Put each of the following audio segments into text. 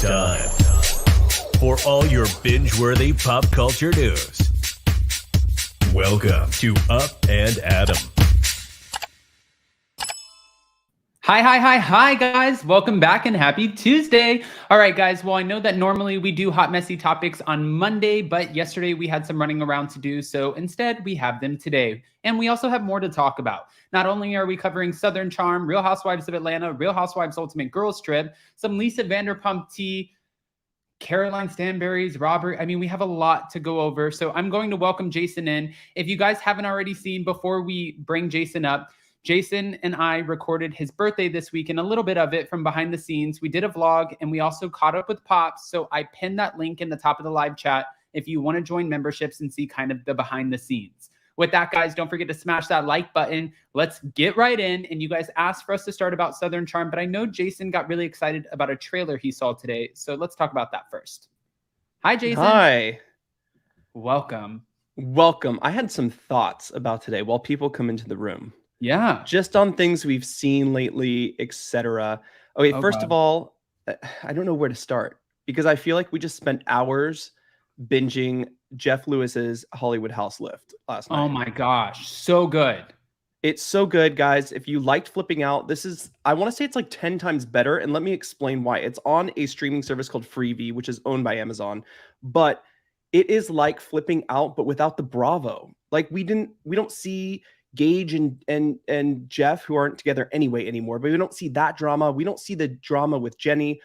time for all your binge-worthy pop culture news. Welcome to Up and Adam. Hi, guys. Welcome back and happy Tuesday. All right, guys. Well, I know that normally we do hot, messy topics on Monday, but yesterday we had some running around to do. So instead, we have them today. And we also have more to talk about. Not only are we covering Southern Charm, Real Housewives of Atlanta, Real Housewives Ultimate Girls Trip, some Lisa Vanderpump tea, Caroline Stanbury's robbery. I mean, we have a lot to go over. So I'm going to welcome Jason in. If you guys haven't already seen, before we bring Jason up, Jason and I recorded his birthday this week and a little bit of it from behind the scenes. We did a vlog and we also caught up with Pops. So I pinned that link in the top of the live chat if you want to join memberships and see kind of the behind the scenes. With that, guys, don't forget to smash that like button. Let's get right in. And you guys asked for us to start about Southern Charm, but I know Jason got really excited about a trailer he saw today. So let's talk about that first. Hi, Jason. Hi. Welcome. Welcome. I had some thoughts about today while people come into the room. Yeah. Just on things we've seen lately, etc. Okay, first of all, I don't know where to start because I feel like we just spent hours binging Jeff Lewis's Hollywood House Lift last night. Oh my gosh, so good. It's so good, guys. If you liked flipping out, this is, I want to say it's like 10 times better, and let me explain why. It's on a streaming service called Freevee, which is owned by Amazon, but it is like flipping out, but without the Bravo. Like we don't see Gage and Jeff, who aren't together anyway anymore, but we don't see that drama. We don't see the drama with Jenny.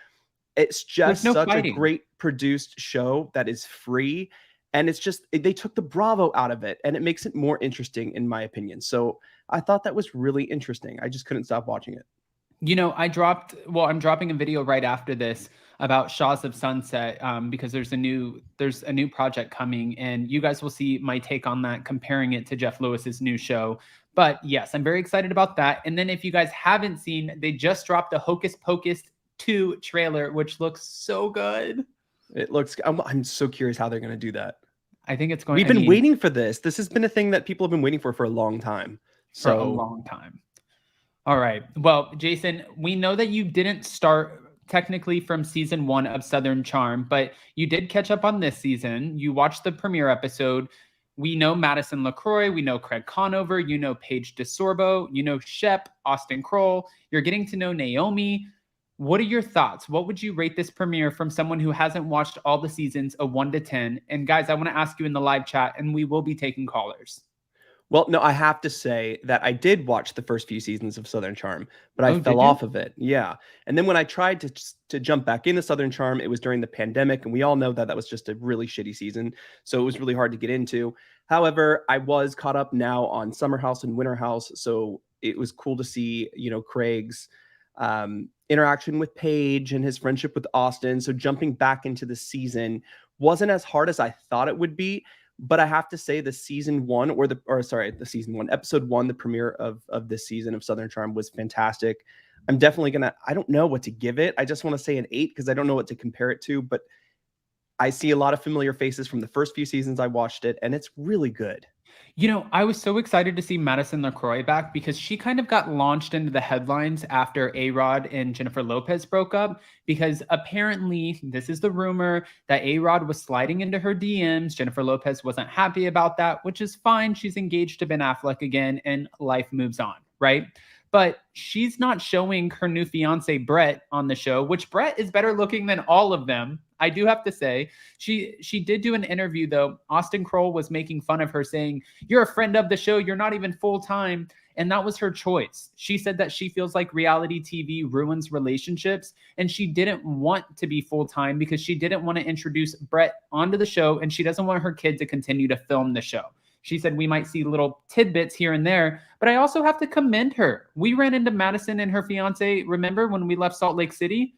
It's just such a great produced show that is free. And it's just, they took the Bravo out of it and it makes it more interesting in my opinion. So I thought that was really interesting. I just couldn't stop watching it. You know, I'm dropping a video right after this about Shaws of Sunset because there's a new project coming and you guys will see my take on that, comparing it to Jeff Lewis's new show. But yes, I'm very excited about that. And then if you guys haven't seen, they just dropped the Hocus Pocus 2 trailer, which looks so good. It looks, I'm so curious how they're going to do that. I think it's going. We've been waiting for this. This has been a thing that people have been waiting for a long time. For a long time. All right. Well, Jason, we know that you didn't start technically from season 1 of Southern Charm, but you did catch up on this season. You watched the premiere episode. We know Madison LaCroix. We know Craig Conover. You know Paige DeSorbo. You know Shep, Austin Kroll. You're getting to know Naomi. What are your thoughts? What would you rate this premiere from someone who hasn't watched all the seasons, a 1 to 10? And guys, I want to ask you in the live chat, and we will be taking callers. Well, no, I have to say that I did watch the first few seasons of Southern Charm, but I fell off of it. Yeah. And then when I tried to jump back into Southern Charm, it was during the pandemic. And we all know that that was just a really shitty season. So it was really hard to get into. However, I was caught up now on Summer House and Winter House. So it was cool to see, you know, Craig's interaction with Paige and his friendship with Austin. So jumping back into the season wasn't as hard as I thought it would be. But I have to say the season 1 episode 1, the premiere of this season of Southern Charm was fantastic. I'm definitely I don't know what to give it. I just want to say an 8 because I don't know what to compare it to, but I see a lot of familiar faces from the first few seasons I watched it, and it's really good. You know, I was so excited to see Madison LaCroix back because she kind of got launched into the headlines after A-Rod and Jennifer Lopez broke up, because apparently this is the rumor that A-Rod was sliding into her DMs. Jennifer Lopez wasn't happy about that, which is fine. She's engaged to Ben Affleck again and life moves on, right? But she's not showing her new fiance, Brett, on the show, which Brett is better looking than all of them. I do have to say, she did do an interview, though. Austin Kroll was making fun of her, saying, "You're a friend of the show. You're not even full-time." And that was her choice. She said that she feels like reality TV ruins relationships, and she didn't want to be full-time because she didn't want to introduce Brett onto the show, and she doesn't want her kid to continue to film the show. She said we might see little tidbits here and there, but I also have to commend her. We ran into Madison and her fiance. Remember when we left Salt Lake City?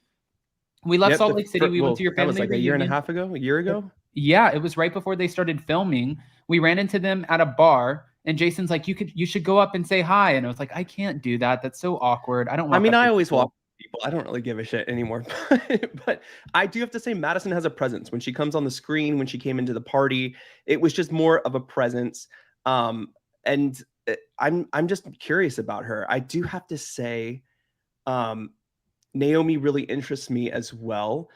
We left Salt Lake City. We went to your family reunion. That was like a year and a half ago, a year ago? Yeah, it was right before they started filming. We ran into them at a bar, and Jason's like, you should go up and say hi. And I was like, I can't do that. That's so awkward. I don't want. I mean, I always walk people. I don't really give a shit anymore. But I do have to say Madison has a presence. When she comes on the screen, when she came into the party, it was just more of a presence. And I'm just curious about her. I do have to say, Naomi really interests me as well.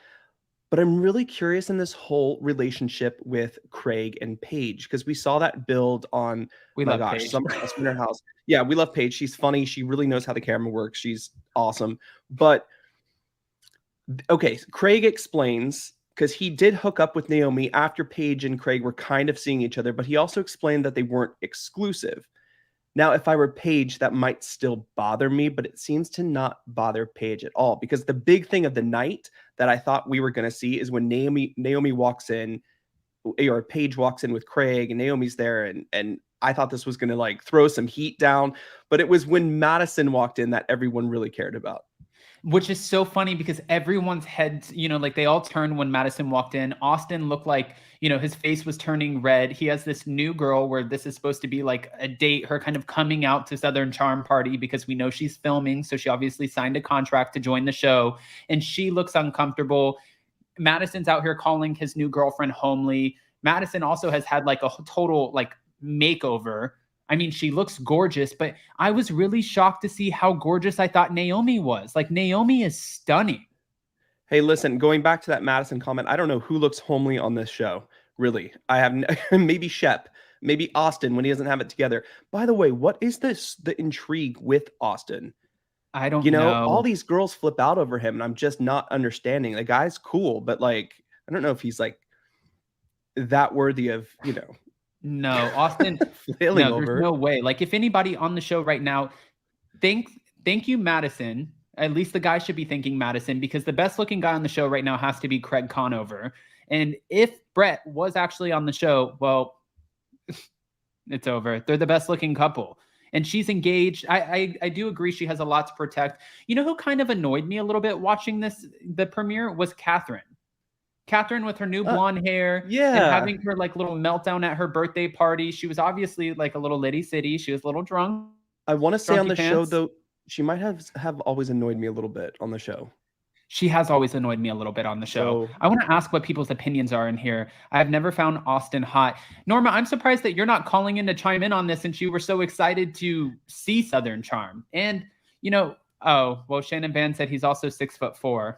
But I'm really curious in this whole relationship with Craig and Paige, because we saw that build on, We my love gosh, Paige. Summer House, Winter House. Yeah, we love Paige. She's funny. She really knows how the camera works. She's awesome. But okay, Craig explains, because he did hook up with Naomi after Paige and Craig were kind of seeing each other, but he also explained that they weren't exclusive. Now, if I were Paige, that might still bother me, but it seems to not bother Paige at all, because the big thing of the night that I thought we were going to see is when Naomi walks in, or Paige walks in with Craig, and Naomi's there, and I thought this was going to like throw some heat down, but it was when Madison walked in that everyone really cared about. Which is so funny because everyone's heads, like they all turned when Madison walked in. Austin looked like, his face was turning red. He has this new girl where this is supposed to be like a date, her kind of coming out to Southern Charm party, because we know she's filming. So she obviously signed a contract to join the show, and she looks uncomfortable. Madison's out here calling his new girlfriend homely. Madison also has had like a total like makeover. I mean, she looks gorgeous, but I was really shocked to see how gorgeous I thought Naomi was. Like, Naomi is stunning. Hey, listen, going back to that Madison comment, I don't know who looks homely on this show. Really. I have maybe Shep, maybe Austin when he doesn't have it together. By the way, what is the intrigue with Austin? I don't know. All these girls flip out over him, and I'm just not understanding. The guy's cool, but like, I don't know if he's like that worthy of, No, Austin, there's no way. Like, if anybody on the show right now, thank you, Madison. At least the guy should be thanking Madison, because the best looking guy on the show right now has to be Craig Conover. And if Brett was actually on the show, well, it's over. They're the best looking couple. And she's engaged. I do agree she has a lot to protect. You know who kind of annoyed me a little bit watching the premiere was Kathryn. Kathryn with her new blonde hair, and having her like little meltdown at her birthday party. She was obviously like a little litty city. She was a little drunk. I want to say on the show though, she might have always annoyed me a little bit on the show. She has always annoyed me a little bit on the show. I want to ask what people's opinions are in here. I've never found Austin hot. Norma, I'm surprised that you're not calling in to chime in on this, since you were so excited to see Southern Charm. And Shannon Van said he's also 6'4".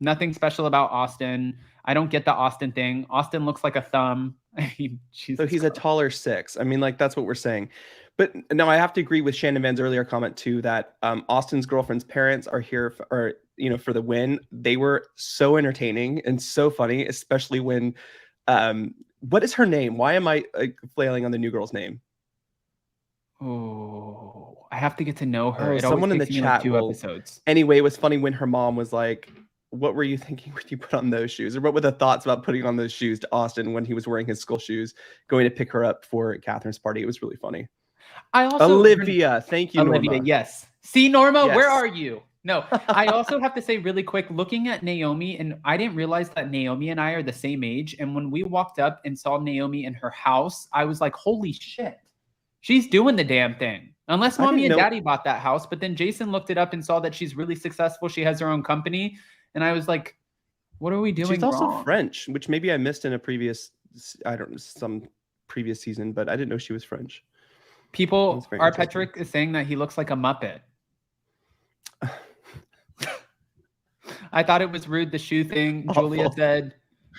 Nothing special about Austin. I don't get the Austin thing. Austin looks like a thumb. I mean, so he's a taller 6. I mean, like, that's what we're saying. But no, I have to agree with Shannon Van's earlier comment too, that Austin's girlfriend's parents are here for the win. They were so entertaining and so funny, especially when what is her name? Why am I flailing on the new girl's name? Oh, I have to get to know her. Someone in the chat. 2 episodes. Anyway, it was funny when her mom was like, what were you thinking when you put on those shoes? Or what were the thoughts about putting on those shoes to Austin when he was wearing his school shoes, going to pick her up for Kathryn's party? It was really funny. Olivia, thank you, Olivia, Norma. Yes. See, Norma, yes. Where are you? No, I also have to say really quick, looking at Naomi, and I didn't realize that Naomi and I are the same age. And when we walked up and saw Naomi in her house, I was like, holy shit, she's doing the damn thing. Unless mommy and daddy bought that house. But then Jason looked it up and saw that she's really successful. She has her own company. And I was like, what are we doing She's also wrong? French, which maybe I missed in a previous, some previous season, but I didn't know she was French. People, our Patrick is saying that he looks like a Muppet. I thought it was rude, the shoe thing. Julia said,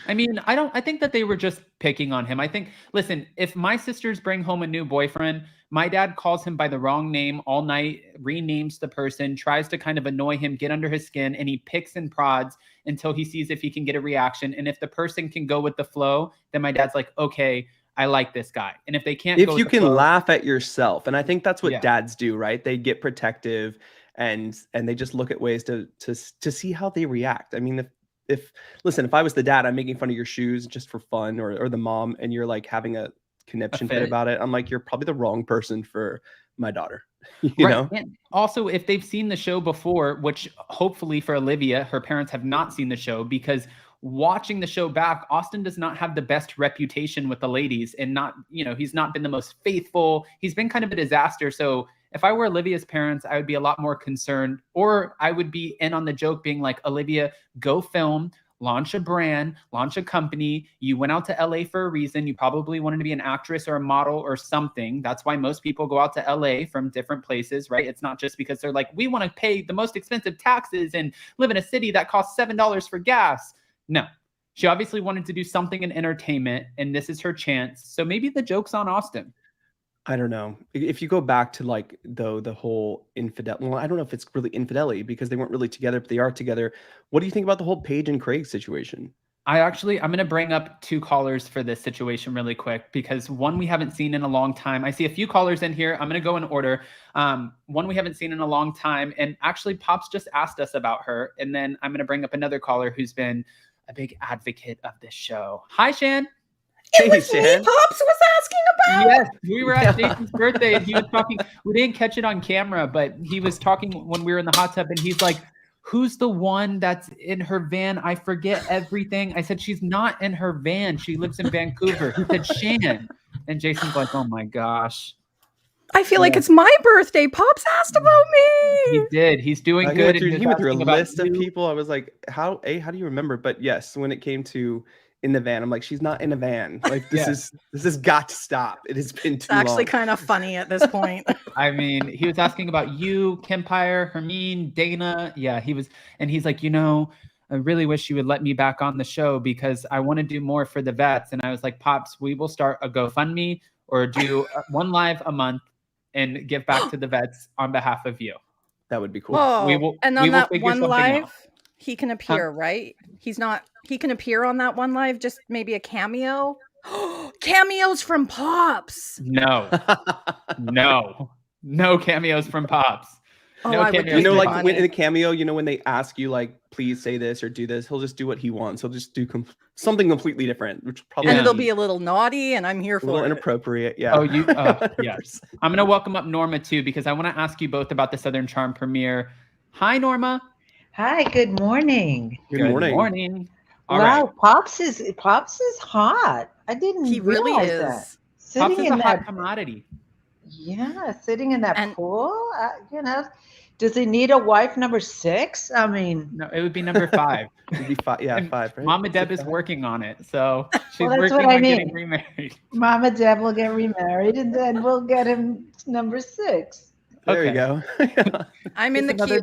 I think that they were just picking on him. I think, listen, if my sisters bring home a new boyfriend, my dad calls him by the wrong name all night, renames the person, tries to kind of annoy him, get under his skin, and he picks and prods until he sees if he can get a reaction. And if the person can go with the flow, then my dad's like, okay, I like this guy. And if they can't, if you can laugh at yourself, and I think that's what dads do, right? They get protective and they just look at ways to see how they react. I mean, if I was the dad, I'm making fun of your shoes just for fun, or the mom, and you're like having a conniption fit about it, I'm like, you're probably the wrong person for my daughter. you know? And also, if they've seen the show before, which hopefully for Olivia, her parents have not seen the show, because watching the show back, Austin does not have the best reputation with the ladies, and he's not been the most faithful. He's been kind of a disaster. So if I were Olivia's parents, I would be a lot more concerned, or I would be in on the joke being like, Olivia, go film, launch a brand, launch a company. You went out to LA for a reason. You probably wanted to be an actress or a model or something. That's why most people go out to LA from different places, right? It's not just because they're like, we want to pay the most expensive taxes and live in a city that costs $7 for gas. No, She obviously wanted to do something in entertainment, and this is her chance. So maybe the joke's on Austin. I don't know. If you go back to like the whole well, I don't know if it's really infidelity because they weren't really together, but they are together. What do you think about the whole Paige and Craig situation? I'm going to bring up 2 callers for this situation really quick because one we haven't seen in a long time. I see a few callers in here. I'm going to go in order. One we haven't seen in a long time. And actually Pops just asked us about her. And then I'm going to bring up another caller who's been a big advocate of this show. Hi, Shan. It was me Pops was asking about. Yes, we were at Jason's birthday and he was talking. We didn't catch it on camera, but he was talking when we were in the hot tub and he's like, who's the one that's in her van? I forget everything. I said, she's not in her van. She lives in Vancouver. He said, Shan. And Jason's like, oh my gosh. I feel like it's my birthday. Pops asked about me. He did. He's doing good. He went through a list of people. I was like, how do you remember? But yes, when it came to in the van, I'm like, she's not in a van. Like this has got to stop. It has been too long. It's actually kind of funny at this point. I mean, he was asking about you, Kempire, Hermine, Dana. Yeah, he was, and he's like, I really wish you would let me back on the show because I want to do more for the vets. And I was like, Pops, we will start a GoFundMe or do one live a month and give back to the vets on behalf of you. That would be cool. Whoa. And on that one live, he can appear, right? He can appear on that one live, just maybe a cameo. Cameos from Pops. No cameos from Pops. No cameos. Like when in a cameo, when they ask you like, please say this or do this, he'll just do what he wants. He'll just do something completely different, which probably it'll be a little naughty, and I'm here for it. A little inappropriate. Yeah. Oh, yes. I'm gonna welcome up Norma too because I want to ask you both about the Southern Charm premiere. Hi, Norma. Hi. Good morning. Good morning. All wow, right. Pops is hot. I didn't He really realize is. that. Pops is a hot commodity. Yeah, sitting in that pool. Does he need a wife number 6? I mean, no, it would be number 5. It'd be 5. Yeah, 5. Right? Mama Deb is working on it, so she's that's working on getting remarried. Mama Deb will get remarried, and then we'll get him number 6. There you go. I'm in the queue.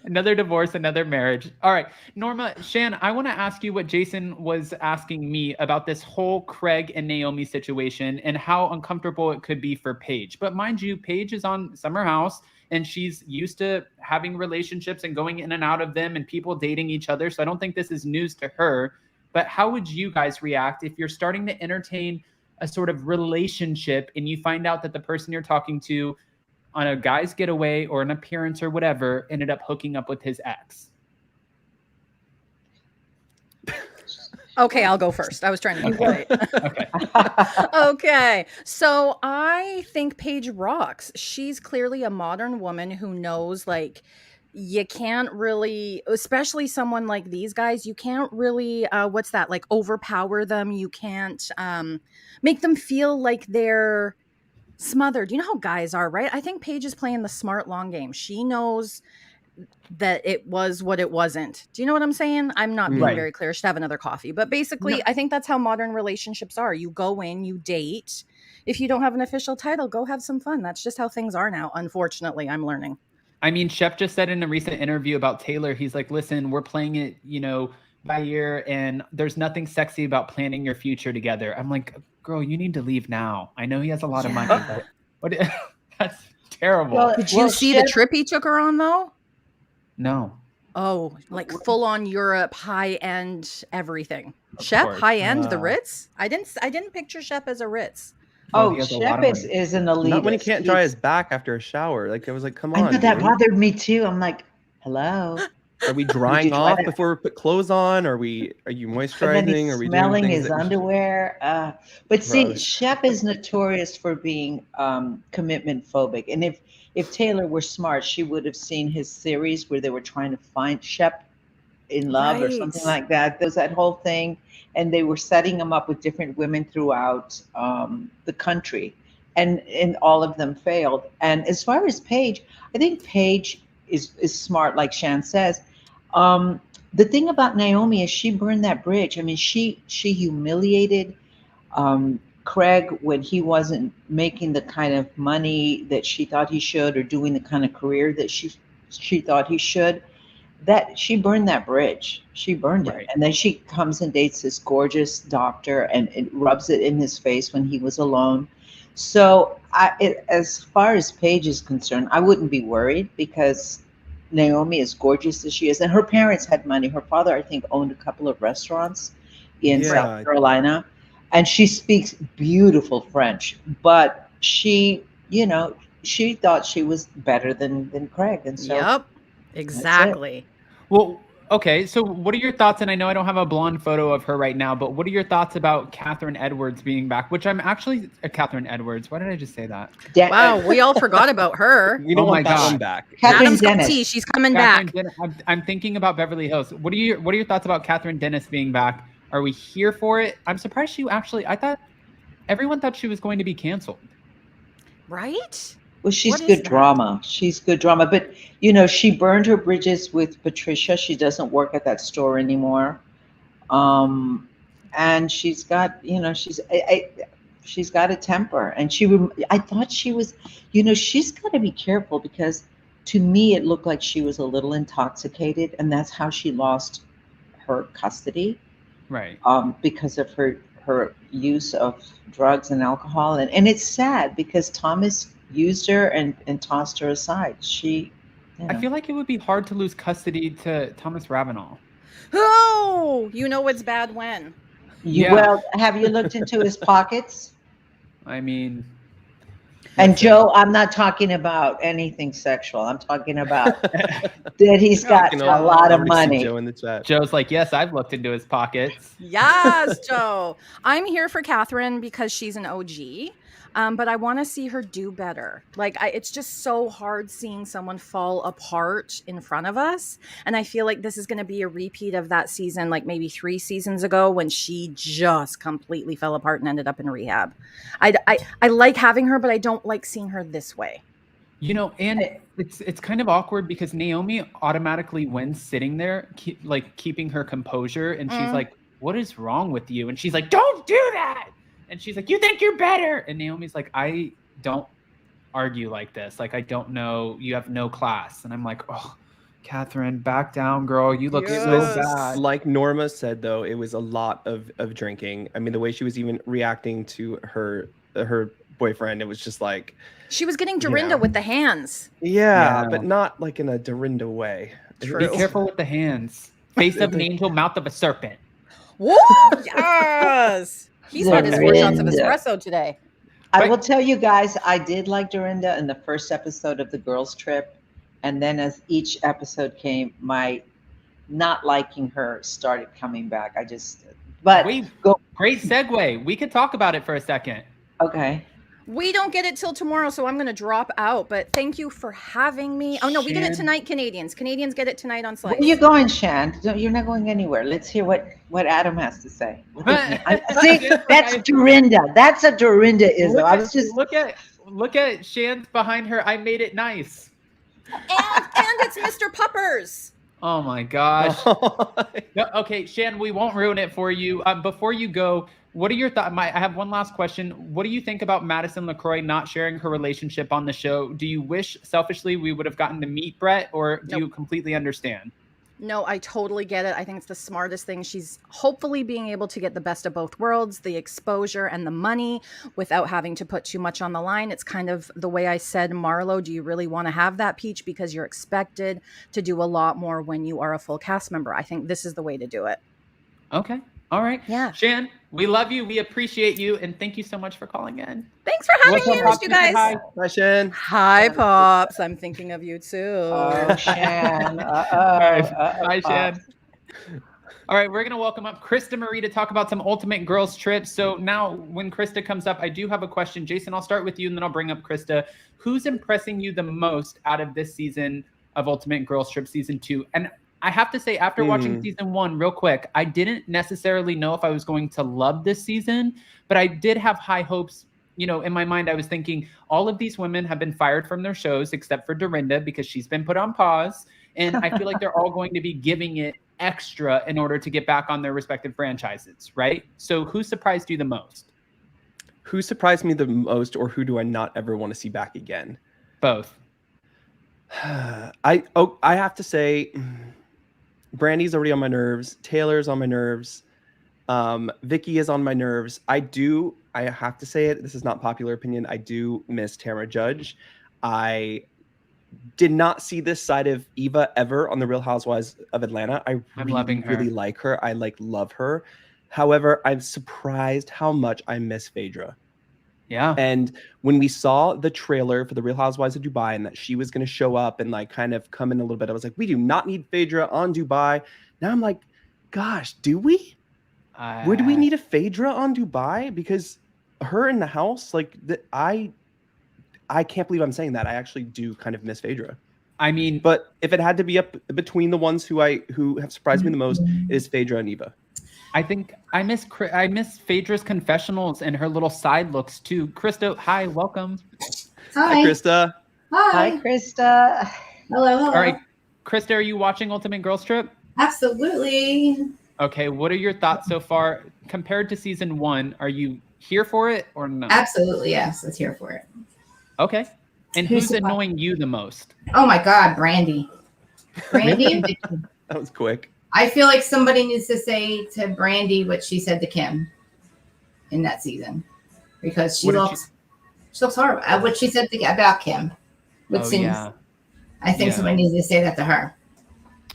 Another divorce, another marriage. All right, Norma, Shan, I want to ask you what Jason was asking me about this whole Craig and Naomi situation and how uncomfortable it could be for Paige. But mind you, Paige is on Summer House and she's used to having relationships and going in and out of them and people dating each other. So I don't think this is news to her. But how would you guys react if you're starting to entertain a sort of relationship and you find out that the person you're talking to on a guy's getaway or an appearance or whatever ended up hooking up with his ex? Okay, I'll go first. I was trying to be polite. Okay. Okay. So I think Paige rocks. She's clearly a modern woman who knows, like, you can't really, especially someone like these guys, you can't really, overpower them. You can't make them feel like they're smothered. You know how guys are, right? I think Paige is playing the smart long game. She knows that it was what it wasn't. Do you know what I'm saying? I'm not being very clear. I should have another coffee. But basically, I think that's how modern relationships are. You go in, you date. If you don't have an official title, go have some fun. That's just how things are now. Unfortunately, I'm learning. I mean, Shep just said in a recent interview about Taylor, he's like, listen, we're playing it, by ear, and there's nothing sexy about planning your future together. I'm like, girl, you need to leave now. I know he has a lot of money, but that's terrible. Well, did you see the trip he took her on, though? No. Oh, like full on Europe, high end everything. Shep, high end, the Ritz. I didn't picture Shep as a Ritz. Shep is an elitist. Not when he can't dry his back after a shower. Like I was like, come on. I know that bothered me too. I'm like, hello. Are we drying off before we put clothes on? Are you moisturizing? Are we smelling his underwear? But see, Shep is notorious for being commitment phobic. And if Taylor were smart, she would have seen his series where they were trying to find Shep in love or something like that. There's that whole thing, and they were setting him up with different women throughout the country, and all of them failed. And as far as Paige, I think Paige is smart, like Shan says. The thing about Naomi is she burned that bridge. I mean, she humiliated Craig when he wasn't making the kind of money that she thought he should, or doing the kind of career that she thought he should. that she burned that bridge. She burned Right. it. And then she comes and dates this gorgeous doctor and it rubs it in his face when he was alone. So as far as Paige is concerned, I wouldn't be worried because Naomi, as gorgeous as she is, and her parents had money. Her father, I think, owned a couple of restaurants in South Carolina, and she speaks beautiful French. But she, she thought she was better than Craig, and so Yep, exactly. Well, okay, so what are your thoughts? And I know I don't have a blonde photo of her right now, but what are your thoughts about Kathryn Edwards being back? Which I'm actually Kathryn Edwards. Why did I just say that? Wow, we all forgot about her. We don't want that one back. Madam's Dennis. tea, she's coming back. Dennis, I'm thinking about Beverly Hills. What are your thoughts about Kathryn Dennis being back? Are we here for it? I'm surprised I thought everyone thought she was going to be canceled. Right? Well, she's good drama. She's good drama. But, she burned her bridges with Patricia. She doesn't work at that store anymore. And she's got, she's got a temper. And I thought she was, she's got to be careful because to me, it looked like she was a little intoxicated. And that's how she lost her custody. Right. Because of her use of drugs and alcohol. And it's sad because Thomas used her and tossed her aside. I feel like it would be hard to lose custody to Thomas Ravenel. Oh, it's bad when. Well, have you looked into his pockets? I mean, and Joe, I'm not talking about anything sexual. I'm talking about that he's got a lot of money. Joe in the chat. Joe's like, yes, I've looked into his pockets. Yes, Joe. I'm here for Kathryn because she's an OG. But I want to see her do better. It's just so hard seeing someone fall apart in front of us. And I feel like this is going to be a repeat of that season, like maybe 3 seasons ago when she just completely fell apart and ended up in rehab. I like having her, but I don't like seeing her this way. And it's kind of awkward because Naomi automatically wins sitting there, keeping her composure. And she's like, what is wrong with you? And she's like, don't do that. And she's like, you think you're better. And Naomi's like, I don't argue like this. I don't know. You have no class. And I'm like, oh, Kathryn, back down, girl. You look so bad. Like Norma said, though, it was a lot of drinking. I mean, the way she was even reacting to her boyfriend, it was just like... She was getting Dorinda with the hands. Yeah, but not like in a Dorinda way. True. Be careful with the hands. Face of an angel, mouth of a serpent. Woo! Yes! He's had his 4 shots of espresso today. I will tell you guys, I did like Dorinda in the first episode of the girls' trip. And then as each episode came, my not liking her started coming back. Great segue. We could talk about it for a second. Okay. We don't get it till tomorrow, so I'm going to drop out. But thank you for having me. Oh, no, we get it tonight, Canadians. Canadians get it tonight on Slice. Where are you going, Shan? You're not going anywhere. Let's hear what Adam has to say. See, that's Dorinda. That's a Dorinda-ism. I was just... Look at Shan's behind her. I made it nice. And it's Mr. Puppers. Oh, my gosh. No, okay, Shan, we won't ruin it for you. Before you go... What are your thoughts? I have one last question. What do you think about Madison LaCroix not sharing her relationship on the show? Do you wish selfishly we would have gotten to meet Brett, or do you completely understand? No, I totally get it. I think it's the smartest thing. She's hopefully being able to get the best of both worlds, the exposure and the money without having to put too much on the line. It's kind of the way I said, Marlo, do you really want to have that, Peach? Because you're expected to do a lot more when you are a full cast member. I think this is the way to do it. Okay. All right. Yeah. Shan, we love you. We appreciate you. And thank you so much for calling in. Thanks for having me, you guys. Hi, Shan. Hi, Pops. I'm thinking of you too. Oh, Shan. Hi, Shan. All right, we're going to welcome up Krista Marie to talk about some Ultimate Girls trips. So now when Krista comes up, I do have a question. Jason, I'll start with you and then I'll bring up Krista. Who's impressing you the most out of this season of Ultimate Girls Trip Season 2? And I have to say, after watching Season 1 real quick, I didn't necessarily know if I was going to love this season, but I did have high hopes. In my mind, I was thinking all of these women have been fired from their shows except for Dorinda because she's been put on pause. And I feel like they're all going to be giving it extra in order to get back on their respective franchises, right? So who surprised you the most? Who surprised me the most, or who do I not ever want to see back again? Both. I have to say, Brandy's already on my nerves. Taylor's on my nerves. Vicki is on my nerves. I have to say it. This is not popular opinion. I do miss Tamara Judge. I did not see this side of Eva ever on the Real Housewives of Atlanta. I'm loving her. Really like her. I love her. However, I'm surprised how much I miss Phaedra. Yeah. And when we saw the trailer for the Real Housewives of Dubai and that she was going to show up and like kind of come in a little bit, I was like, we do not need Phaedra on Dubai. Now I'm like, gosh, do we? Would we need a Phaedra on Dubai? Because her in the house, like I can't believe I'm saying that. I actually do kind of miss Phaedra. I mean, but if it had to be up between the ones who have surprised me the most, it is Phaedra and Eva. I think I miss Phaedra's confessionals and her little side looks too. Krista, hi, welcome. Hi, Krista. Hi, Krista. Hello. All right, Krista, are you watching Ultimate Girls Trip? Absolutely. Okay, what are your thoughts so far compared to season 1? Are you here for it or no? Absolutely, yes. Let's here for it. Okay. And who's annoying you the most? Oh my God, Brandy. Brandy and Vicki. That was quick. I feel like somebody needs to say to Brandy what she said to Kim in that season, because she looks horrible. What she said about Kim, which seems. Yeah. I think somebody needs to say that to her.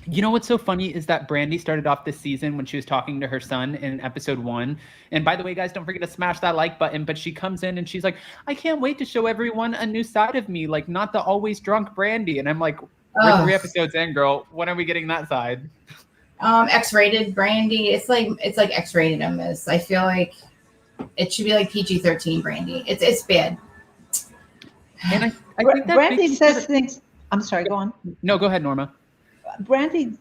You know what's so funny is that Brandy started off this season when she was talking to her son in episode 1. And by the way, guys, don't forget to smash that like button. But she comes in and she's like, I can't wait to show everyone a new side of me, like not the always drunk Brandy. And I'm like, we're 3 episodes in, girl. When are we getting that side? X-rated Brandy. It's like X-rated almost. I feel like it should be like PG-13 Brandy. It's bad. And I think that Brandy says things. I'm sorry, go on. No, go ahead, Norma. Brandy,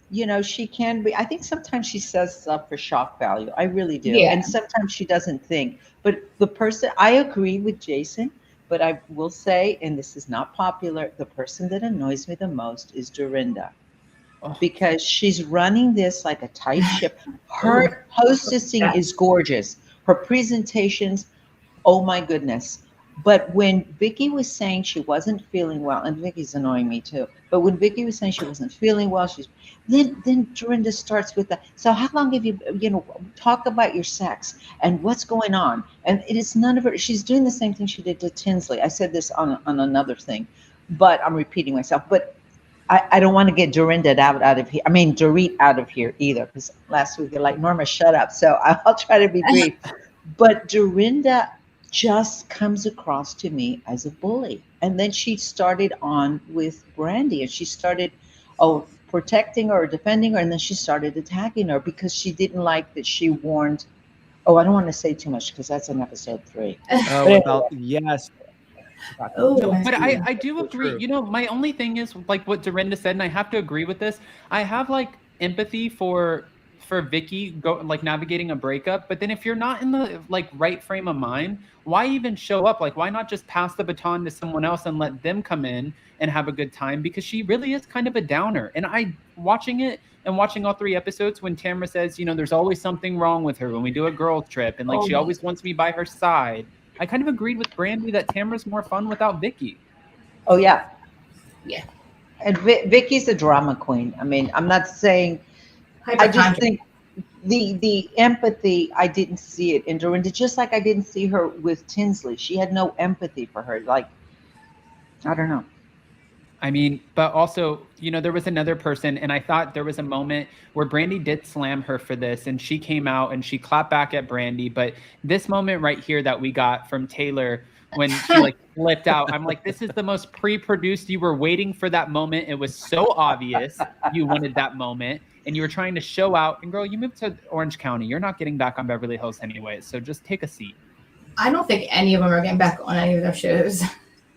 she can be. I think sometimes she says stuff for shock value. I really do. Yeah. And sometimes she doesn't think. But the person, I agree with Jason, but I will say, and this is not popular, the person that annoys me the most is Dorinda. Because she's running this like a tight ship. Her hostessing is gorgeous. Her presentations, oh my goodness. But when Vicki was saying she wasn't feeling well, and Vicki's annoying me too, but when Vicki was saying she wasn't feeling well, then Dorinda starts with the, so how long have you talk about your sex and what's going on? And it is none of her, she's doing the same thing she did to Tinsley. I said this on another thing, but I'm repeating myself. But I don't want to get Dorinda out of here. I mean, Dorit out of here either, because last week they're like, Norma, shut up. So I'll try to be brief. But Dorinda just comes across to me as a bully. And then she started on with Brandy, and she started protecting her or defending her, and then she started attacking her because she didn't like that she warned. I don't want to say too much because that's in episode 3. Yes. No, but I do agree. My only thing is like what Dorinda said, and I have to agree with this. I have like empathy for Vicki navigating a breakup, but then if you're not in the right frame of mind, why even show up? Like, why not just pass the baton to someone else and let them come in and have a good time? Because she really is kind of a downer. And watching all 3 episodes, when Tamara says, there's always something wrong with her when we do a girls trip, and she always wants me by her side. I kind of agreed with Brandy that Tamara's more fun without Vicki. Oh yeah. Yeah. And Vicki's a drama queen. I mean, I'm not saying. I just think the empathy, I didn't see it in Dorinda, just like I didn't see her with Tinsley. She had no empathy for her. Like, I don't know. I mean, but also, there was another person, and I thought there was a moment where Brandy did slam her for this, and she came out and she clapped back at Brandy. But this moment right here that we got from Taylor when she flipped out, I'm like, this is the most pre-produced. You were waiting for that moment. It was so obvious you wanted that moment, and you were trying to show out. And girl, you moved to Orange County. You're not getting back on Beverly Hills anyway, so just take a seat. I don't think any of them are getting back on any of their shows.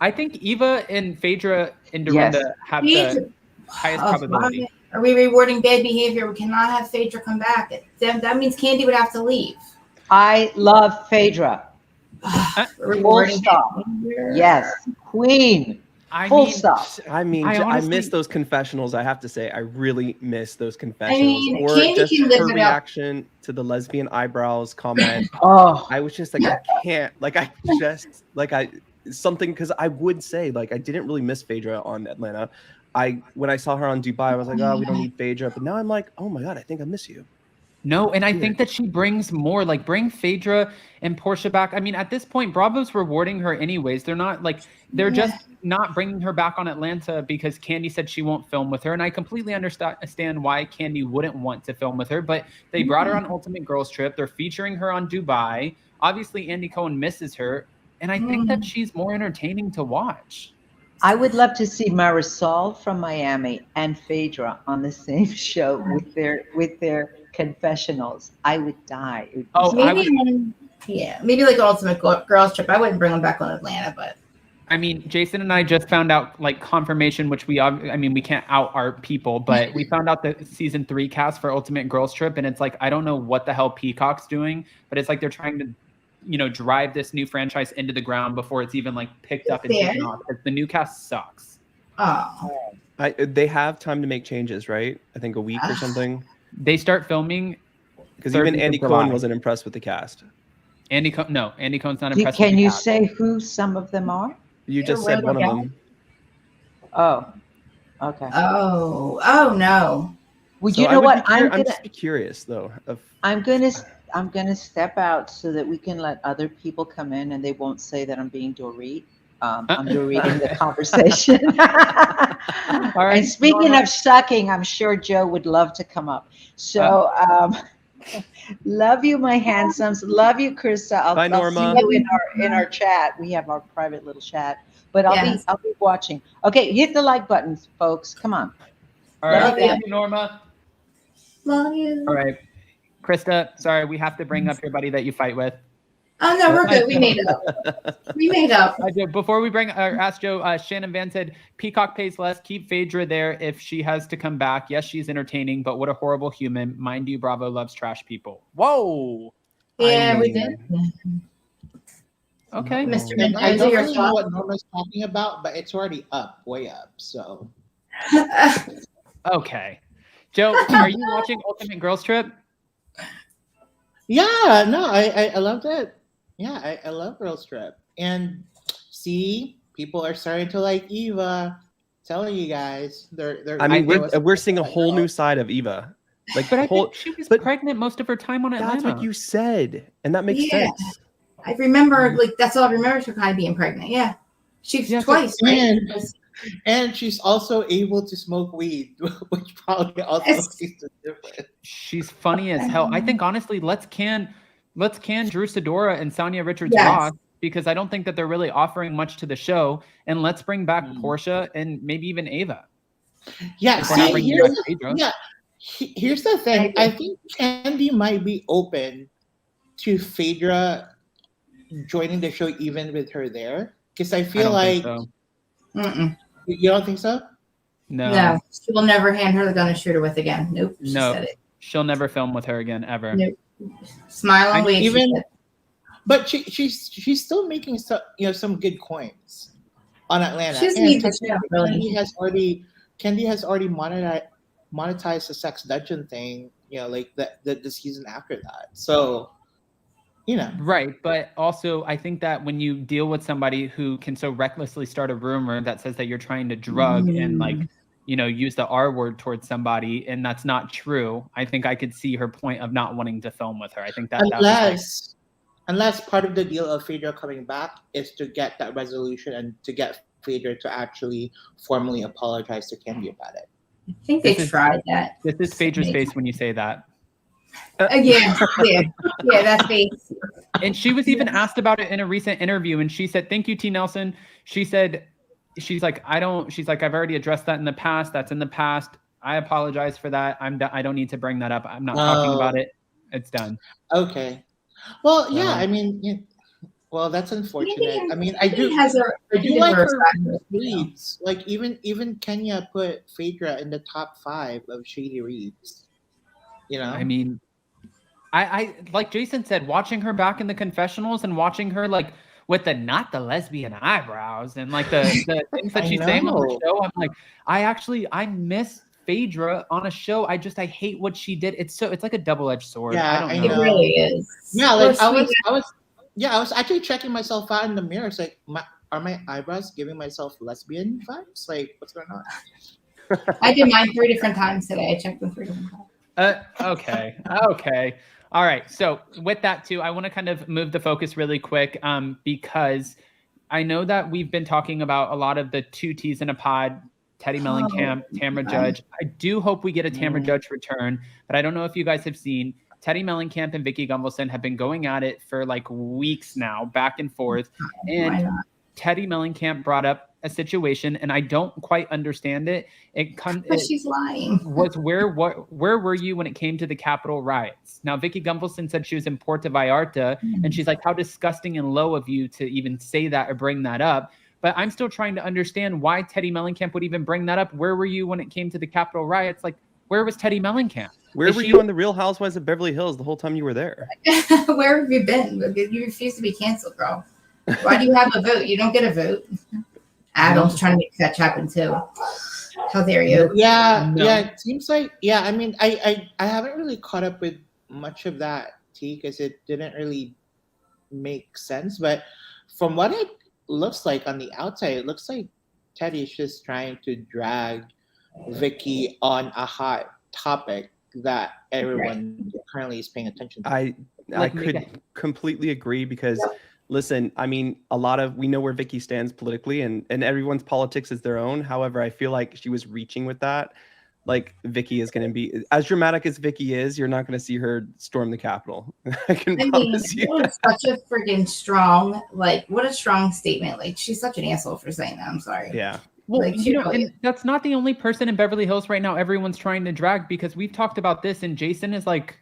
I think Eva and Phaedra and Dorinda have the highest probability. Are we rewarding bad behavior? We cannot have Phaedra come back. That means Candy would have to leave. I love Phaedra. Full stop. Yes, queen. Full stop. I mean, I miss those confessionals. I have to say, I really miss those confessionals. I mean, or Candy just can live her without reaction to the lesbian eyebrows comment. I was just like, I can't. Something, because I would say, I didn't really miss Phaedra on Atlanta. when I saw her on Dubai, I was like, oh, we don't need Phaedra. But now I'm like, oh my God, I think I miss you. No, and I think that she brings more. Like, bring Phaedra and Portia back. I mean, at this point, Bravo's rewarding her anyways. They're not like, they're just not bringing her back on Atlanta because Candy said she won't film with her. And I completely understand why Candy wouldn't want to film with her. But they brought her on Ultimate Girls Trip. They're featuring her on Dubai. Obviously, Andy Cohen misses her. And I think that she's more entertaining to watch. I would love to see Marisol from Miami and Phaedra on the same show with their confessionals. I would die. Maybe like an Ultimate Girls Trip. I wouldn't bring them back on Atlanta, but I mean, Jason and I just found out like confirmation, which we can't out our people, but we found out the season 3 cast for Ultimate Girls Trip, and it's like, I don't know what the hell Peacock's doing, but it's like they're trying to, drive this new franchise into the ground before it's even like picked up and taken off. The new cast sucks. Oh, they have time to make changes, right? I think a week or something. They start filming because even Andy Cohen wasn't impressed with the cast. Andy Cohen's not impressed. Can you say who some of them are? You just said one of them. Oh, okay. Oh no. Well, you know what? I'm just curious though. I'm gonna step out so that we can let other people come in, and they won't say that I'm being Dorit. I'm Doriting the conversation. All right, and speaking of sucking, I'm sure Joe would love to come up. So, love you, my handsomes. Love you, Krista. I'll see you in our chat. We have our private little chat. But I'll be watching. Okay, hit the like button, folks. Come on. All right, thank you, Norma. Love you. All right, Krista. Sorry, we have to bring up your buddy that you fight with. Oh no, we're good. We made it up. I did. Before we ask Joe, Shannon Van said Peacock pays less. Keep Phaedra there if she has to come back. Yes, she's entertaining, but what a horrible human. Mind you, Bravo loves trash people. Whoa. Yeah, we did. Okay, Mr. I don't really know what Norma's talking about, but it's already up, way up. So. Okay, Joe, are you watching Ultimate Girls Trip? Yeah, no, I loved it. Yeah, I love Girls Trip. And see, people are starting to like Eva. Telling you guys, we're seeing a whole new side of Eva. Like, but I think she was pregnant most of her time on Atlanta. That's what you said, and that makes sense. I remember, that's all I remember. She kind of being pregnant. Yeah, she's twice. Right? And she's also able to smoke weed, which probably also makes a difference. She's funny as hell. I think honestly, let's can Drew Sidora and Sonia Richards-Ross, because I don't think that they're really offering much to the show. And let's bring back Portia and maybe even Ava. Yeah, here's the thing. I think Candy might be open to Phaedra joining the show even with her there, because I feel like you don't think so? No, she will never hand her the gun to shoot her with again. Nope. She'll never film with her again ever. Nope. Smile and wait. But she's still making some good coins on Atlanta. Candy has already monetized the sex dungeon thing. Like the season after that. So. Right. But also, I think that when you deal with somebody who can so recklessly start a rumor that says that you're trying to drug and use the R word towards somebody, and that's not true, I think I could see her point of not wanting to film with her. I think that unless part of the deal of Phaedra coming back is to get that resolution and to get Phaedra to actually formally apologize to Candy about it. I think they tried that. This is Phaedra's face when you say that. Yeah, that's face. And she was even asked about it in a recent interview, and she said, "Thank you, T. Nelson." She said, "She's like, I've already addressed that in the past. That's in the past. I apologize for that. I don't need to bring that up. I'm not talking about it. It's done." Okay. Well, yeah. I mean, that's unfortunate. I mean, I do like her reads. Like even Kenya put Phaedra in the top 5 of shady reads. I mean, I like Jason said, watching her back in the confessionals and watching her like with not the lesbian eyebrows and like the things that she's saying on the show, I'm like, I miss Phaedra on a show. I hate what she did. It's like a double-edged sword. Yeah, I don't know. It really is. Yeah, like I was actually checking myself out in the mirror. It's like are my eyebrows giving myself lesbian vibes? Like, what's going on? I did mine 3 different times today. I checked them 3 different times. Okay. All right. So with that too, I want to kind of move the focus really quick because I know that we've been talking about a lot of the 2 T's in a pod, Teddi Mellencamp, Tamra Judge. I do hope we get a Tamra Judge return, but I don't know if you guys have seen Teddi Mellencamp and Vicki Gunvalson have been going at it for like weeks now, back and forth. And Teddi Mellencamp brought up a situation, and I don't quite understand it. She's lying. Where were you when it came to the Capitol riots? Now, Vicki Gunvalson said she was in Puerto Vallarta, and she's like, how disgusting and low of you to even say that or bring that up. But I'm still trying to understand why Teddi Mellencamp would even bring that up. Where were you when it came to the Capitol riots? Like, where was Teddi Mellencamp? Where were you on the Real Housewives of Beverly Hills the whole time you were there? Where have you been? You refuse to be canceled, girl. Why do you have a vote? You don't get a vote. Adam's trying to make that happen too. How dare you? Yeah, it seems like, I mean, I haven't really caught up with much of that tea because it didn't really make sense. But from what it looks like on the outside, it looks like Teddy's just trying to drag Vicki on a hot topic that everyone currently is paying attention to. I could completely agree because listen, I mean, we know where Vicki stands politically and everyone's politics is their own. However, I feel like she was reaching with that. Like Vicki is going to be as dramatic as Vicki is. You're not going to see her storm the Capitol. I promise you. It was such a freaking strong, what a strong statement. Like, she's such an asshole for saying that. I'm sorry. Yeah. Well, and that's not the only person in Beverly Hills right now everyone's trying to drag, because we've talked about this and Jason's like,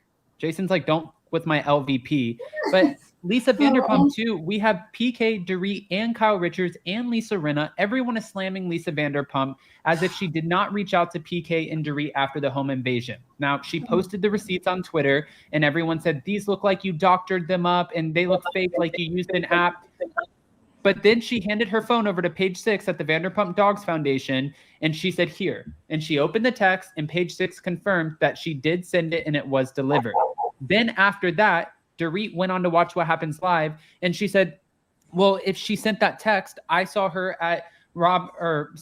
don't with my LVP. But Lisa Vanderpump too, we have PK, Dorit, and Kyle Richards, and Lisa Rinna. Everyone is slamming Lisa Vanderpump as if she did not reach out to PK and Dorit after the home invasion. Now, she posted the receipts on Twitter, and everyone said, these look like you doctored them up, and they look fake, like you used an app. But then she handed her phone over to Page 6 at the Vanderpump Dogs Foundation, and she said, here. And she opened the text, and Page 6 confirmed that she did send it, and it was delivered. Then after that, Dorit went on to Watch What Happens Live, and she said, well, if she sent that text, I saw her at Robert Earl's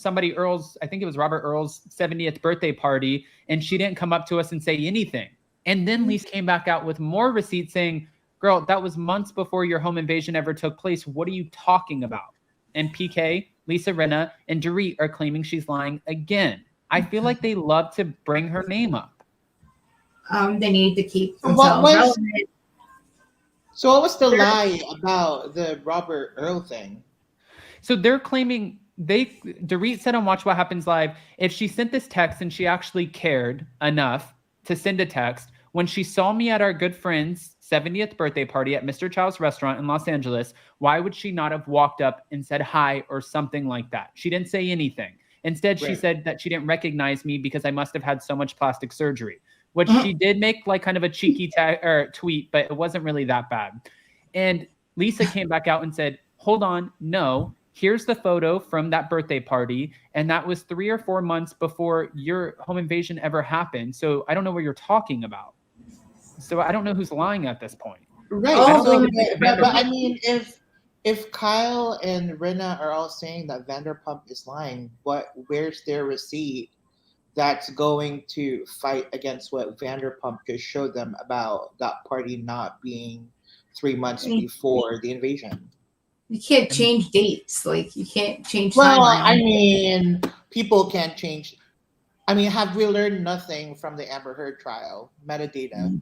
70th birthday party, and she didn't come up to us and say anything. And then Lisa came back out with more receipts saying, girl, that was months before your home invasion ever took place. What are you talking about? And PK, Lisa Rinna, and Dorit are claiming she's lying again. I feel like they love to bring her name up. They need to keep themselves relevant. So what was the lie about the Robert Earl thing? So they're claiming Dorit said on Watch What Happens Live, if she sent this text and she actually cared enough to send a text, when she saw me at our good friend's 70th birthday party at Mr. Chow's restaurant in Los Angeles, why would she not have walked up and said hi or something like that? She didn't say anything. Instead, she said that she didn't recognize me because I must have had so much plastic surgery, which she did make like kind of a cheeky tweet, but it wasn't really that bad. And Lisa came back out and said, hold on, no, here's the photo from that birthday party. And that was 3 or 4 months before your home invasion ever happened. So I don't know what you're talking about. So I don't know who's lying at this point. Right. But I mean, if Kyle and Rinna are all saying that Vanderpump is lying, where's their receipt that's going to fight against what Vanderpump just showed them about that party not being 3 months before the invasion? You can't change dates. Like, you can't change timeline. Well, I mean, people can't change. I mean, have we learned nothing from the Amber Heard trial? Metadata.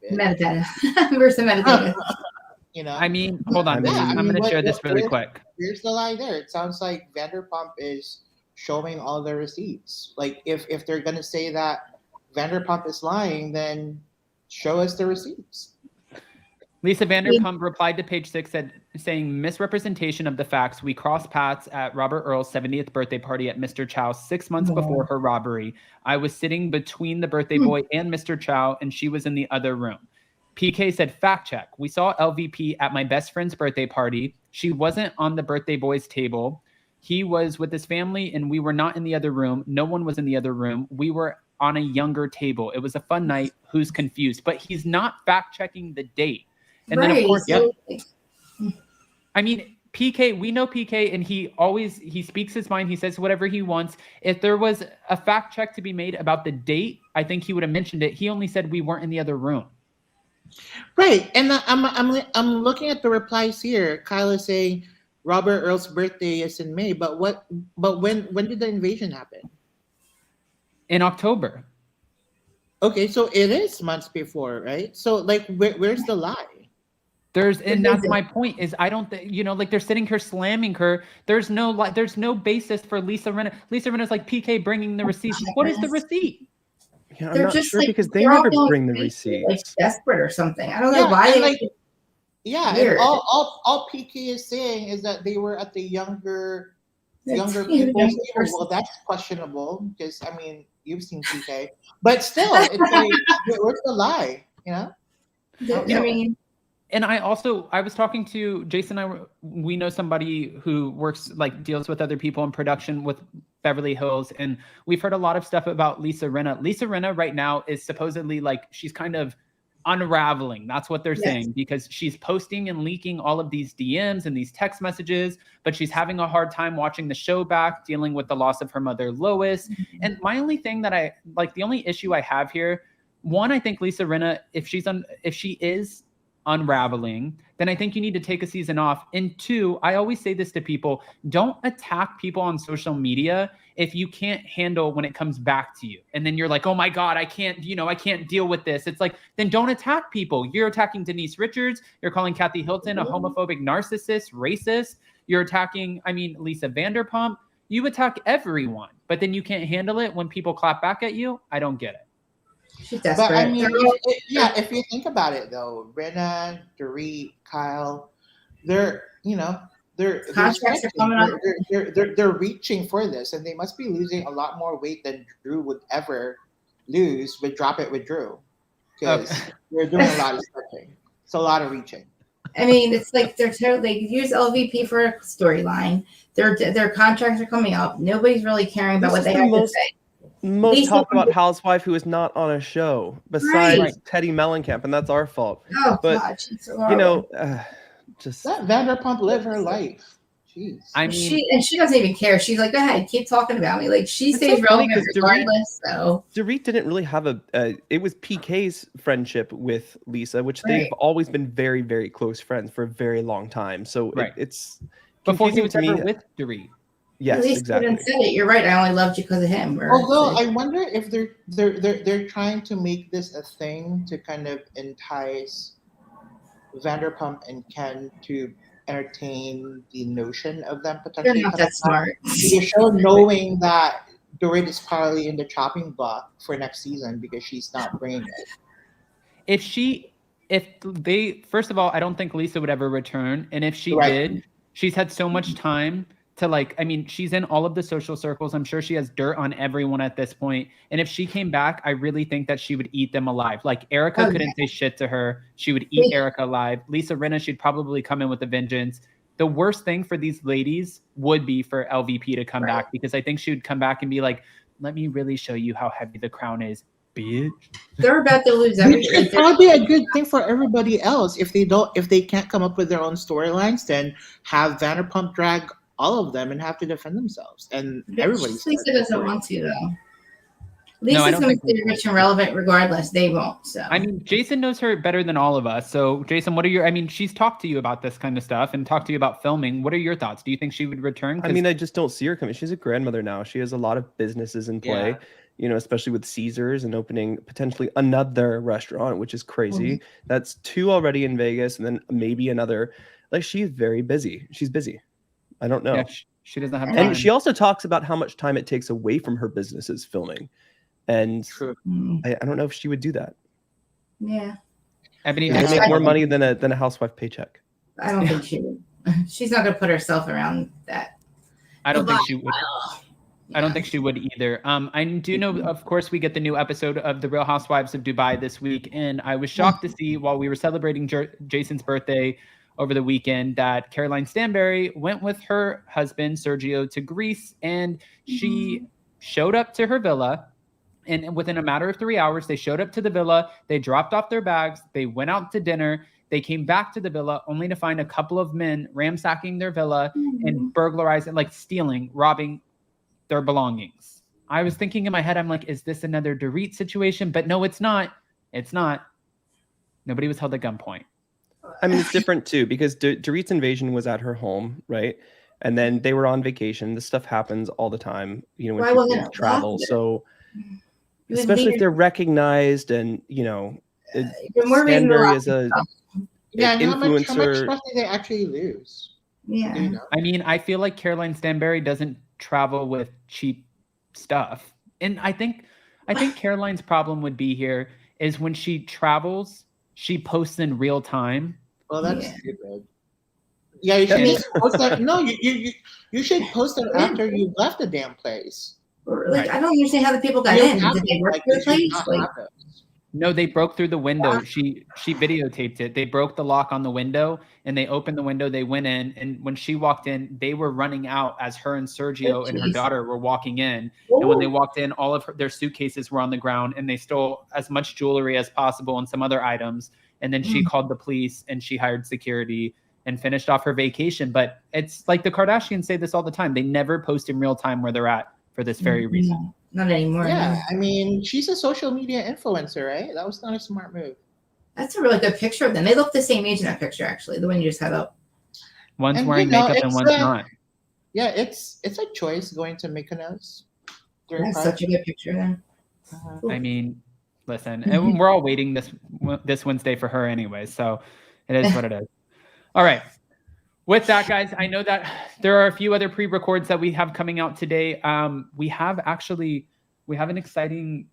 Versus metadata. You know? I mean, hold on. I'm going to share this really quick. Here's the lie there. It sounds like Vanderpump is showing all the receipts. Like, if they're going to say that Vanderpump is lying, then show us the receipts. Lisa Vanderpump replied to Page 6 saying, misrepresentation of the facts. We crossed paths at Robert Earl's 70th birthday party at Mr. Chow's 6 months before her robbery. I was sitting between the birthday boy and Mr. Chow, and she was in the other room. PK said, fact check. We saw LVP at my best friend's birthday party. She wasn't on the birthday boy's table. He was with his family, and we were not in the other room. No one was in the other room. We were on a younger table. It was a fun night. Who's confused? But he's not fact checking the date. And then, of course, I mean, PK, we know PK, and he speaks his mind. He says whatever he wants. If there was a fact check to be made about the date, I think he would have mentioned it. He only said we weren't in the other room. Right, and I'm looking at the replies here. Kyle is saying Robert Earl's birthday is in May, but when did the invasion happen? In October. Okay, so it is months before, right? So like, where's the lie? And that's my point is I don't think, like they're sitting here slamming her. There's no basis for Lisa Rinna. Lisa Rinna's like, PK bringing the receipts. What is the receipt? Yeah, I'm not sure because they never bring the receipts. Like desperate or something. I don't know why. And all PK is saying is that they were at the younger people's table. Well, that's questionable because I mean you've seen PK, but still, it's like where's the lie? I mean. And I was talking to Jason. We know somebody who works, like deals with other people in production with Beverly Hills. And we've heard a lot of stuff about Lisa Rinna. Lisa Rinna right now is supposedly like, she's kind of unraveling. That's what they're saying, because she's posting and leaking all of these DMs and these text messages, but she's having a hard time watching the show back, dealing with the loss of her mother, Lois. And my only thing that the only issue I have here, one, I think Lisa Rinna, if she is unraveling, then I think you need to take a season off. And two, I always say this to people, don't attack people on social media if you can't handle when it comes back to you. And then you're like, oh my God, I can't deal with this. It's like, then don't attack people. You're attacking Denise Richards. You're calling Kathy Hilton a homophobic narcissist, racist. You're attacking, Lisa Vanderpump. You attack everyone, but then you can't handle it when people clap back at you. I don't get it. She's desperate. But I mean, if you think about it though, Rinna, Dorit, Kyle, they're contracts are coming up. They're reaching for this, and they must be losing a lot more weight than Drew would ever lose with Drop It with Drew, because they're doing a lot of stretching. It's a lot of reaching. I mean, it's like they use LVP for a storyline. Their contracts are coming up. Nobody's really caring about what they have to say. Most talked about housewife who is not on a show besides Teddy Mellencamp, and that's our fault. Oh, but God, just let Vanderpump live her life. Jeez. She doesn't even care. She's like, go ahead, keep talking about me. Like she stays relevant regardless. Dorit didn't really have it was PK's friendship with Lisa, which they've always been very, very close friends for a very long time. So it's before he was ever with Dorit. Yes, at least exactly. Didn't say it. You're right. I only loved you because of him. Although I wonder if they're trying to make this a thing to kind of entice Vanderpump and Ken to entertain the notion of them potentially. They're not that smart. The show knowing that Dorit is probably in the chopping block for next season because she's not bringing it. First of all, I don't think Lisa would ever return, and if she did, she's had so much time to she's in all of the social circles. I'm sure she has dirt on everyone at this point. And if she came back, I really think that she would eat them alive. Like Erica couldn't say shit to her. She would eat Erica alive. Lisa Rinna, she'd probably come in with a vengeance. The worst thing for these ladies would be for LVP to come back, because I think she would come back and be like, let me really show you how heavy the crown is, bitch. They're about to lose everything. Which is probably a good thing for everybody else. If they can't come up with their own storylines, then have Vanderpump drag all of them and have to defend themselves. And everybody's Lisa doesn't want to though. Lisa's going to stay rich and relevant regardless. They won't. So Jason knows her better than all of us. So Jason, what are your? She's talked to you about this kind of stuff and talked to you about filming. What are your thoughts? Do you think she would return? I just don't see her coming. She's a grandmother now. She has a lot of businesses in play. Especially with Caesars and opening potentially another restaurant, which is crazy. That's 2 already in Vegas, and then maybe another. Like, she's very busy. She's busy. I don't know. Yeah, she doesn't have time. And she also talks about how much time it takes away from her businesses filming. And I don't know if she would do that. Yeah. Ebony make more money than a housewife paycheck. I don't think she would. She's not going to put herself around that. I don't think she would. I don't think she would either. I do know, of course, we get the new episode of The Real Housewives of Dubai this week. And I was shocked to see, while we were celebrating Jason's birthday over the weekend, that Caroline Stanbury went with her husband, Sergio, to Greece. And she showed up to her villa. And within a matter of 3 hours, they showed up to the villa. They dropped off their bags. They went out to dinner. They came back to the villa only to find a couple of men ransacking their villa and burglarizing, like stealing, robbing their belongings. I was thinking in my head, I'm like, is this another Dorit situation? But no, it's not. It's not. Nobody was held at gunpoint. I mean, it's different too, because Dorit's invasion was at her home, right? And then they were on vacation. This stuff happens all the time, you know, when people travel. So especially if they're recognized and, you know, Stanbury is a influencer. How much trust did they actually lose? Yeah. You know? I mean, I feel like Caroline Stanbury doesn't travel with cheap stuff. And I think Caroline's problem would be here is when she travels, she posts in real time. Well, that's stupid. Yeah, you should post that. No, you should post it after you left the damn place. Like, I don't understand how the people got in. Did they work the place? No, they broke through the window. She videotaped it. They broke the lock on the window and they opened the window. They went in, and when she walked in, they were running out as her and Sergio and her daughter were walking in. And when they walked in, all of their suitcases were on the ground, and they stole as much jewelry as possible and some other items. And then she called the police and she hired security and finished off her vacation. But it's like the Kardashians say this all the time. They never post in real time where they're at for this very reason. Not anymore. Yeah, I mean, she's a social media influencer, right? That was not a smart move. That's a really good picture of them. They look the same age in that picture, actually. The one you just had up. One's wearing makeup and one's not. Yeah, it's a choice going to Mykonos. That's such a good picture then. I mean, listen, and we're all waiting this Wednesday for her anyway, so it is what it is. All right. With that, guys, I know that there are a few other pre-records that we have coming out today. We have an exciting,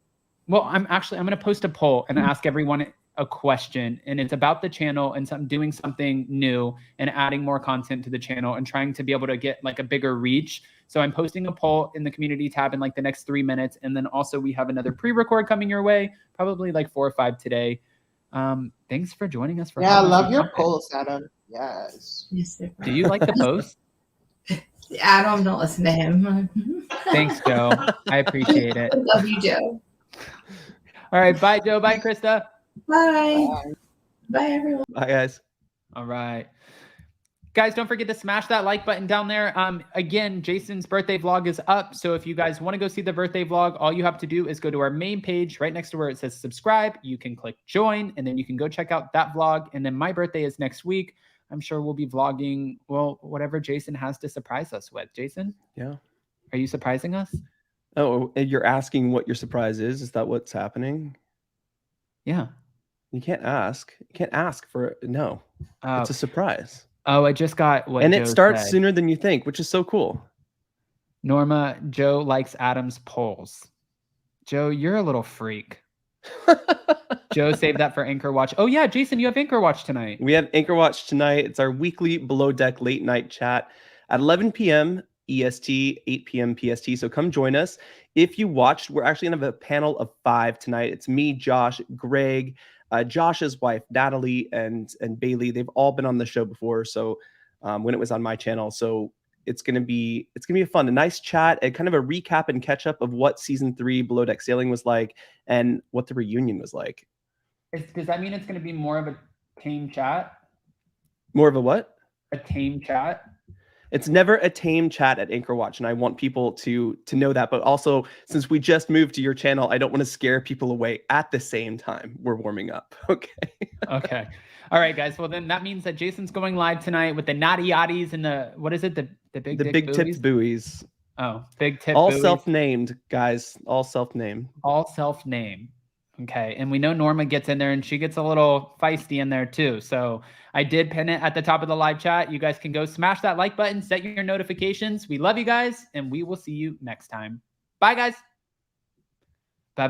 well, I'm going to post a poll and ask everyone a question, and it's about the channel and doing something new and adding more content to the channel and trying to be able to get like a bigger reach. So I'm posting a poll in the community tab in like the next 3 minutes. And then also we have another pre-record coming your way, probably like 4 or 5 today. Thanks for joining us. I love your polls, Adam. Yes. Do you like the post? Adam, don't listen to him. Thanks, Joe. I appreciate it. I love you, Joe. All right. Bye, Joe. Bye, Krista. Bye. Bye, everyone. Bye, guys. All right. Guys, don't forget to smash that like button down there. Again, Jason's birthday vlog is up. So if you guys want to go see the birthday vlog, all you have to do is go to our main page right next to where it says subscribe. You can click join, and then you can go check out that vlog. And then my birthday is next week. I'm sure we'll be vlogging, well, whatever Jason has to surprise us with. Jason? Yeah. Are you surprising us? Oh, you're asking what your surprise is? Is that what's happening? Yeah. You can't ask. You can't ask for it. No. It's a surprise. Oh, I just got what And Joe it starts said. sooner than you think, which is so cool. Norma, Joe likes Adam's polls. Joe, you're a little freak. Joe saved that for Anchor Watch. Oh yeah, Jason, you have Anchor Watch tonight. We have Anchor Watch tonight. It's our weekly Below Deck late night chat at 11 p.m. EST, 8 p.m. PST. So come join us. If you watched, we're actually going to have a panel of 5 tonight. It's me, Josh, Greg, Josh's wife, Natalie, and Bailey. They've all been on the show before. So when it was on my channel. So it's going to be a nice chat, and kind of a recap and catch up of what season 3 Below Deck Sailing was like and what the reunion was like. Does that mean it's going to be more of a tame chat? More of a what? A tame chat? It's never a tame chat at Anchor Watch, and I want people to know that. But also, since we just moved to your channel, I don't want to scare people away at the same time we're warming up. Okay. Okay. All right, guys. Well, then that means that Jason's going live tonight with the naughty yachties and the, what is it? The big tipped buoys. Oh, big tip. All buoys. Self-named, guys. All self-named. All self-named. Okay. And we know Norma gets in there and she gets a little feisty in there too. So I did pin it at the top of the live chat. You guys can go smash that like button, set your notifications. We love you guys, and we will see you next time. Bye, guys. Bye.